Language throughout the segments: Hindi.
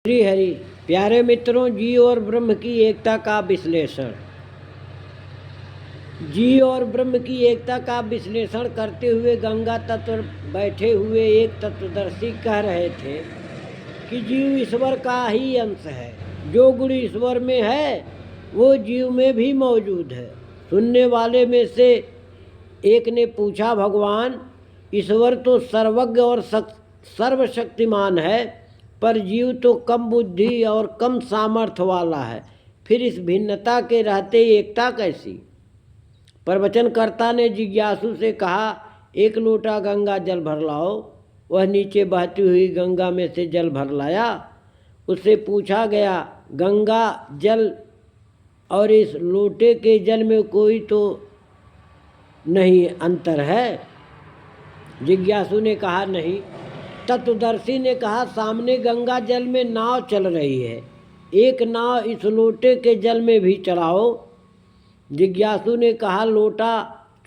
श्री हरि। प्यारे मित्रों, जीव और ब्रह्म की एकता का विश्लेषण। जीव और ब्रह्म की एकता का विश्लेषण करते हुए गंगा तट पर बैठे हुए एक तत्वदर्शी कह रहे थे कि जीव ईश्वर का ही अंश है। जो गुण ईश्वर में है वो जीव में भी मौजूद है। सुनने वाले में से एक ने पूछा, भगवान, ईश्वर तो सर्वज्ञ और सर्वशक्तिमान है, पर जीव तो कम बुद्धि और कम सामर्थ्य वाला है, फिर इस भिन्नता के रहते एकता कैसी? प्रवचनकर्ता ने जिज्ञासु से कहा, एक लोटा गंगा जल भर लाओ। वह नीचे बहती हुई गंगा में से जल भर लाया। उससे पूछा गया, गंगा जल और इस लोटे के जल में कोई तो नहीं अंतर है? जिज्ञासु ने कहा, नहीं। तत्वदर्शी ने कहा, सामने गंगा जल में नाव चल रही है, एक नाव इस लोटे के जल में भी चढ़ाओ। जिज्ञासु ने कहा, लोटा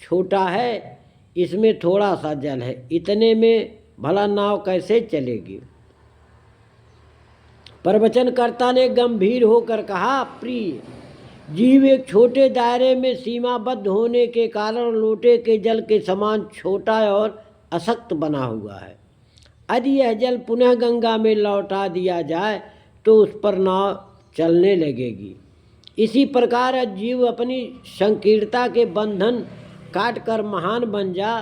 छोटा है, इसमें थोड़ा सा जल है, इतने में भला नाव कैसे चलेगी? प्रवचनकर्ता ने गंभीर होकर कहा, प्रिय, जीव एक छोटे दायरे में सीमाबद्ध होने के कारण लोटे के जल के समान छोटा और अशक्त बना हुआ है। यदि यह जल पुनः गंगा में लौटा दिया जाए तो उस पर नाव चलने लगेगी। इसी प्रकार जीव अपनी संकीर्णता के बंधन काटकर महान बन जा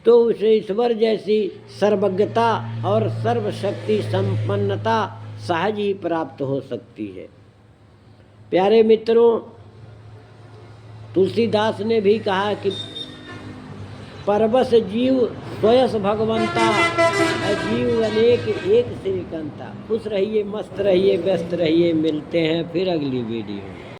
तो उसे ईश्वर जैसी सर्वज्ञता और सर्वशक्ति संपन्नता सहज ही प्राप्त हो सकती है। प्यारे मित्रों, तुलसीदास ने भी कहा कि परवश जीव स्वयं भगवंता, जीव अनेक एक से एकंता। खुश रहिए, मस्त रहिए, व्यस्त रहिए। मिलते हैं फिर अगली वीडियो में।